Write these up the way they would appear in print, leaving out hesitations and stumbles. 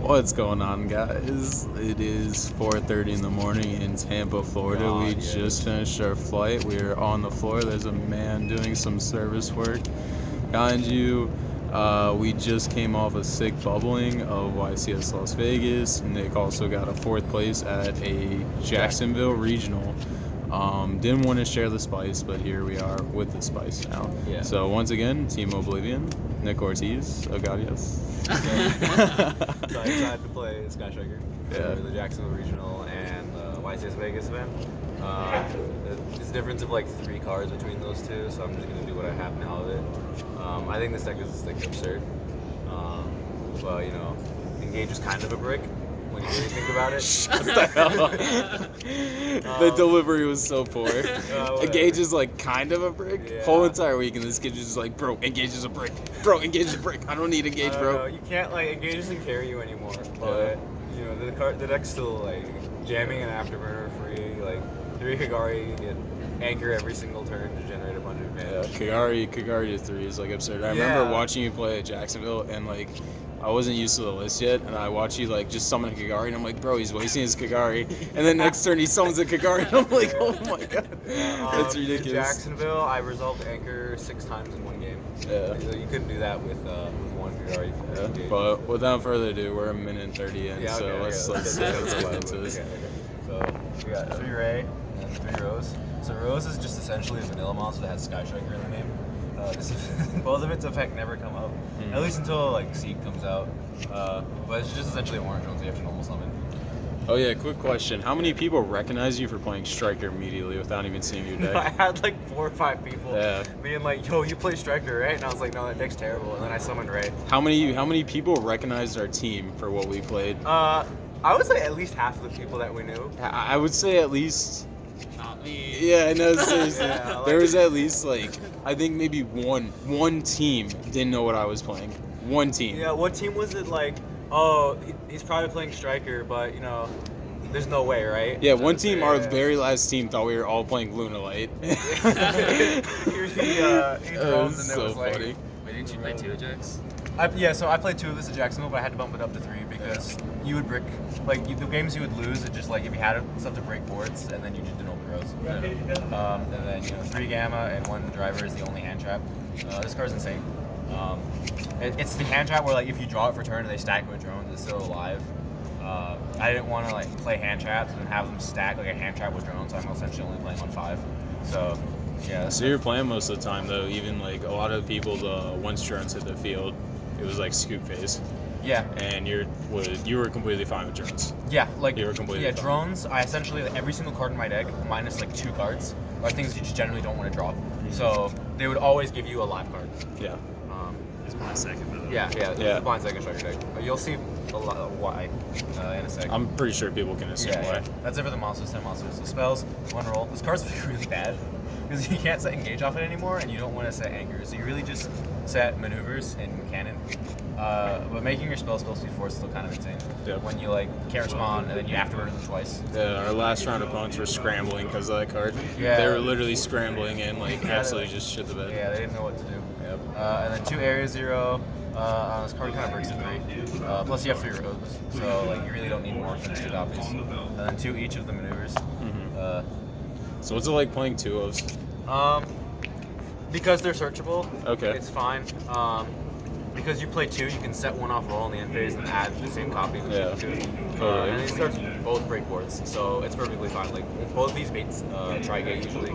What's going on, guys? It is 4:30 in the morning in Tampa, Florida. We just finished our flight. We're on the floor. There's a man doing some service work behind you. We just came off a sick bubbling of YCS Las Vegas. Nick also got a 4th place at a Jacksonville Regional. Didn't want to share the spice, but here we are with the spice now. Yeah. So once again, Team Oblivion, Nick Ortiz, Ogadias. So I'm excited to play Sky Striker for the Jacksonville Regional and YCS Vegas event. There's a difference of like 3 cards between those two, so I'm just gonna do what I have now of it. I think this deck is like absurd, but you know, Engage is kind of a brick when you really think about it. What the hell? The delivery was so poor. Engage is like kind of a brick. Yeah. Whole entire week, and this kid is just like, bro, Engage is a brick. Bro, Engage is a brick. I don't need Engage, bro. You can't like Engage doesn't carry you anymore, but you know the deck's still like jamming and afterburner free. Like 3 Kagari, you get anchor every single turn to generate a bunch of damage. Yeah, Kagari to 3 is like absurd. I remember watching you play at Jacksonville, and like I wasn't used to the list yet, and I watched you like just summon a Kagari, and I'm like, bro, he's wasting his Kagari. And then next turn he summons a Kagari, and I'm like, oh my god, that's ridiculous. In Jacksonville, I resolved anchor 6 times in 1 game. Yeah. You couldn't do that with 1 Kagari. Yeah. But without further ado, we're a minute and 30 in, so let's get into this. Okay. So we got 3 Ray and 3 Rose. So Rose is just essentially a vanilla monster that has Sky Striker in the name. Both of its effect never come up, at least until like Seed comes out. But it's just essentially orange ones you have to normal summon. Oh yeah, quick question. How many people recognize you for playing Striker immediately without even seeing your deck? I had like 4 or 5 people being like, yo, you play Striker, right? And I was like, no, that deck's terrible. And then I summoned Ray. How many people recognized our team for what we played? I would say at least half of the people that we knew. I would say at least... Not me. Yeah, no, seriously. There was at least like, I think maybe one team didn't know what I was playing. One team. Yeah, what team was it like, oh, he's probably playing Striker, but you know, there's no way, right? Yeah, one team, our very last team, thought we were all playing Lunalight. He drones and it was like, funny. Wait, didn't you play 2 Jax? So I played 2 of this at Jacksonville, but I had to bump it up to 3 because you would brick, like the games you would lose, it just like if you had stuff to break boards, and then you just didn't open rows. And then 3 Gamma and 1 Driver is the only hand trap. This card's insane. It's the hand trap where like if you draw it for turn and they stack with drones, it's still alive. I didn't want to like play hand traps and have them stack like a hand trap with drones, so I'm essentially only playing on 5. So yeah. So you're playing most of the time though, even like a lot of people, once drones hit the field, it was like scoop phase. Yeah. And you were completely fine with drones. Yeah, like you were completely fine. Drones. I essentially like, every single card in my deck minus like 2 cards are things you just generally don't want to draw. So they would always give you a live card. Yeah. It's blind second. Yeah. It's a blind second Striker deck. But you'll see a lot of why in a second. I'm pretty sure people can assume why. That's it for the monsters. 10 monsters. The spells, 1 roll. This card's really bad because you can't set Engage off it anymore, and you don't want to set Anchor. So you really just set maneuvers and cannon. But making your spell speed 4 is still kind of insane. Yeah. When you like can't respond and then you afterburn them twice. Yeah, our last round opponents were scrambling because of that card. Yeah. They were literally scrambling and like absolutely just shit the bed. Yeah, they didn't know what to do. Yep. And then 2 Area 0. This card kind of breaks to 3. Plus you have 3 rogues, so like you really don't need more than 2 copies. And then 2 each of the maneuvers. So what's it like playing 2 ofs? Because they're searchable. Okay. It's fine. Because you play 2, you can set 1 off roll in the end phase and add the same copy. And these cards both break boards, so it's perfectly fine. Like both these baits tri-gate usually,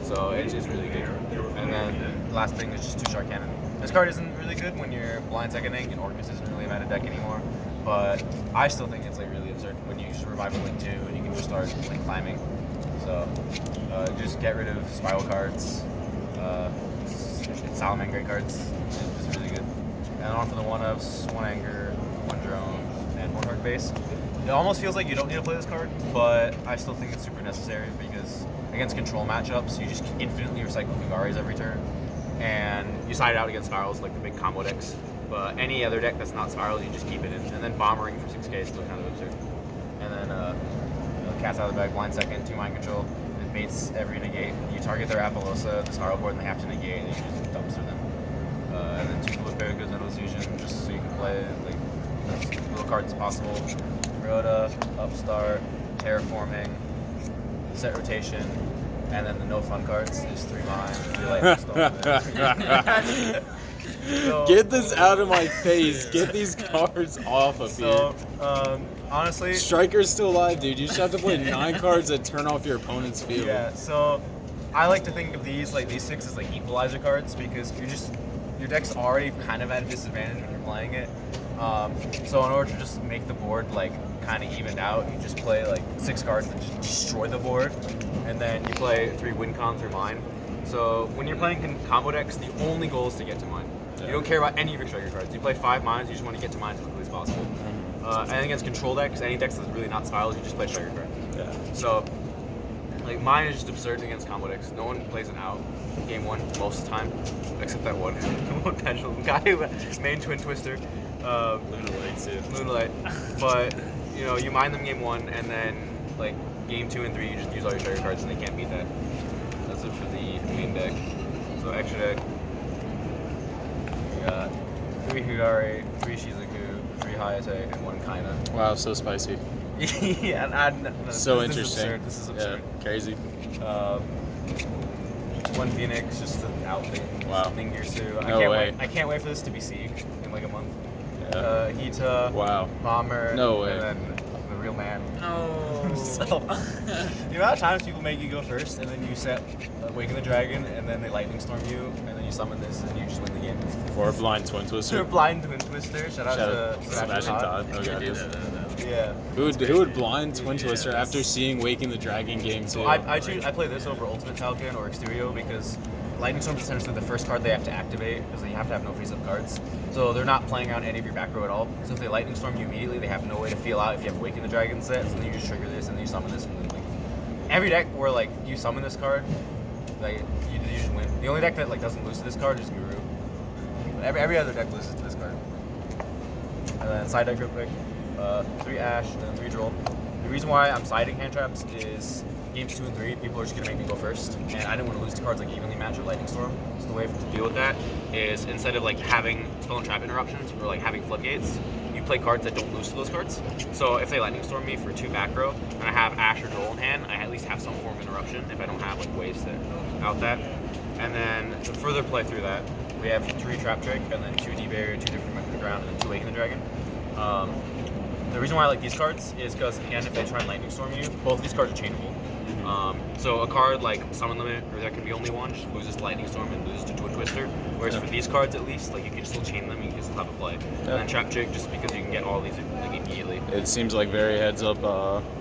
so it's really good. And then the last thing is just 2 Shark Cannon. This card isn't really good when you're blind seconding, and Ortiz isn't really a meta deck anymore. But I still think it's like really absurd when you just revive a Link 2 and you can just start like climbing. So just get rid of spiral cards. Salaman great cards. It's just really good. And on for the 1-ofs, 1 Anger, 1 Drone, and 1 Hard base. It almost feels like you don't need to play this card, but I still think it's super necessary because against control matchups, you just infinitely recycle Kagaris every turn. And you side it out against Spirals, like the big combo decks. But any other deck that's not Spirals, you just keep it in. And then Bombering for 6k is still kind of absurd. And then Cast out of the bag, blind second, 2 mind control. It baits every negate. You target their Apollosa, the Spiral board, and they have to negate, and you just dumpster them. And then 2 Flip Very Good Metal Fusion, just so you can play like little cards as possible. Rota, Upstart, Terraforming, Set Rotation, and then the no fun cards is 3 mine, 3 lightning storm. So, Get this out of my face. Get these cards off of here. Honestly, Striker's still alive, dude. You just have to play 9 cards that turn off your opponent's field. yeah. So I like to think of these 6 as like equalizer cards because your deck's already kind of at a disadvantage when you're playing it. So in order to just make the board kind of evened out, you just play 6 cards that just destroy the board, and then you play 3 win con through mine. So when you're playing combo decks, the only goal is to get to mine. You don't care about any of your striker cards. You play 5 mines, you just want to get to mine as quickly as possible. And against control decks, any decks that's really not spirals, you just play striker cards. Yeah. So, mine is just absurd against combo decks. No one plays it out game 1 most of the time, except that one pendulum guy who main Twin Twister. Lunalight too. Lunalight. But, you mine them game 1, and then, game 2 and 3, you just use all your striker cards, and they can't beat that. That's it for the main deck. So, extra deck. We got 3 Hugari, 3 Shizuku, 3 Hayate, and 1 Kaina. Wow, so spicy. Yeah, So this interesting. This is absurd. Yeah, crazy. 1 Phoenix, just an outfit. Wow. Ningirsu. No way. I can't wait for this to be Sieg in a month. Yeah. Hita. Wow. Bomber. No way. And then the real man. No. So, the amount of times people make you go first, and then you set Awaken the Dragon, and then they Lightning Storm you, and then you summon this, and you just win the game. Or a blind Twin Twister. Blind Twin Twister. Shout out to Smashing Todd. You Okay. can do that. Yeah. Who would blind Twin Twister after seeing Waking the Dragon game 2? I play this over Ultimate Falcon or Exterio because Lightning Storm is essentially the first card they have to activate because you have to have no freeze-up cards. So they're not playing around any of your back row at all. So if they Lightning Storm you immediately, they have no way to feel out if you have Waking the Dragon set. So then you just trigger this and then you summon this. And then, every deck where you summon this card, you just win. The only deck that doesn't lose to this card is Guru. Every other deck loses to this card. And then side deck real quick. 3 Ash, then 3 Droll. The reason why I'm siding hand traps is games 2 and 3, people are just gonna make me go first, and I didn't want to lose to cards evenly match or Lightning Storm. So the way to deal with that is instead of having spell and trap interruptions or having floodgates, you play cards that don't lose to those cards. So if they Lightning Storm me for 2 back row, and I have Ash or Droll in hand, I at least have some form of interruption if I don't have ways to out that. And then to further play through that, we have 3 Trap Trick, and then 2 D-Barrier, 2 different Method of the Ground, and then 2 Awaken the Dragon. The reason why I like these cards is because, again, if they try and Lightning Storm you, both these cards are chainable. So a card like Summon Limit, or that can be only one, just loses to Lightning Storm and loses to Twin Twister. Whereas for these cards, at least, you can still chain them, you can still have a play. And then Trap Trick, just because you can get all these immediately. It seems like very heads-up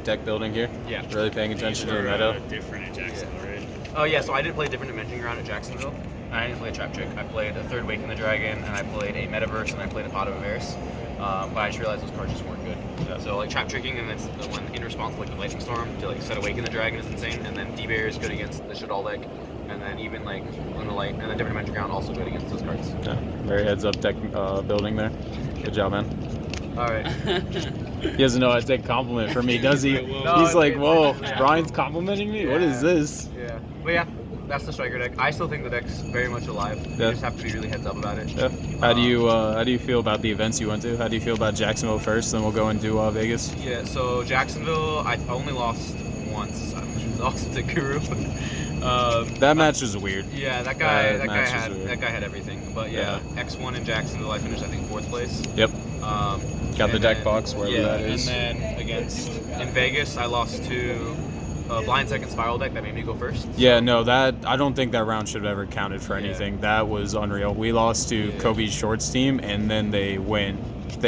deck building here. Yeah. Really paying attention to the These meta. were, different at Jacksonville, right? Oh yeah, so I did play a different Dimension Ground at Jacksonville. I didn't play a Trap Trick. I played a 3rd Waken the Dragon, and I played a Metaverse, and I played a Pot of Avaris. But I just realized those cards just weren't good. Yeah. So Trap Tricking, and that's the one in response to the Lightning Storm to set Awaken the Dragon is insane, and then D-Barrier is good against the Shadal deck, and then even Lunalight, and then Different Dimension Ground also good against those cards. Yeah, very heads-up deck building there. Good job, man. All right. He doesn't know how to take a compliment from me, does he? No, He's like, whoa, yeah. Brian's complimenting me? What is this? Yeah. But yeah, that's the striker deck. I still think the deck's very much alive. You just have to be really heads up about it. Yeah. How do you feel about the events you went to? How do you feel about Jacksonville first? Then we'll go and do Vegas. Yeah. So Jacksonville, I only lost once, which was also to Guru. That match was weird. Yeah, that guy match was weird. had everything. But yeah, X1 in Jacksonville, I finished I think 4th place. Yep. Got the deck then, box wherever that is. And then in Vegas, I lost to a blind second spiral deck that made me go first. Yeah, no, I don't think that round should have ever counted for anything. That was unreal. We lost to Kobe's Shorts team, and then they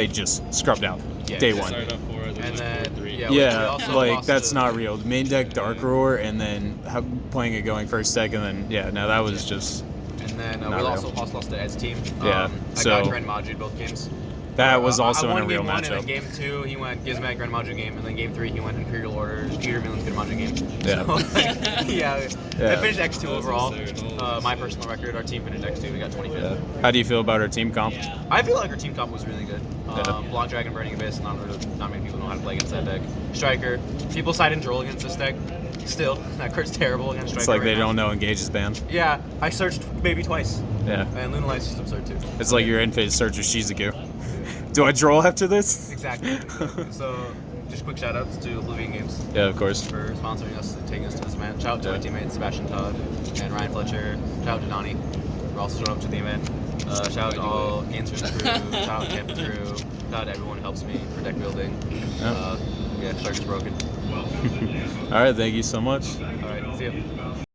just scrubbed out day one. Started up 4, And then, 4-3. we also lost that's to- not real. The main deck Dark Roar, and then playing it going first deck, and then that was just. And then we Not also real. lost to Ed's team. Yeah, I so- got Grand Maju both games. That was also I an won unreal game 1, matchup. and then game 2, he went Gizmek, Grand Maju game, and then game 3, he went Imperial Order, Peter Villain's Grand Maju game. Yeah. So, I finished X2 That was overall. absurd. My personal record, our team finished X2, we got 25th. How do you feel about our team comp? I feel like our team comp was really good. Yeah. Block Dragon, Burning Abyss, not many people know how to play against that deck. Striker, people side and Droll against this deck. Still, that card's terrible against Striker. It's like right they now. don't know Engage is banned. Yeah, I searched maybe twice. Yeah. And Lunalight's just absurd too. It's like you're in phase search of Shizuku. Do I draw after this? Exactly. So, just quick shout outs to Oblivion Games Yeah, of course. for sponsoring us and taking us to this event. Shout out to my Yeah. teammates Sebastian Todd and Ryan Fletcher. Shout out to Donnie for also showing up to the event. Shout out to all Games crew. Shout out to campus crew. Shout out to everyone who helps me for deck building. Yeah, Shark is broken. All right, thank you so much. All right, see ya.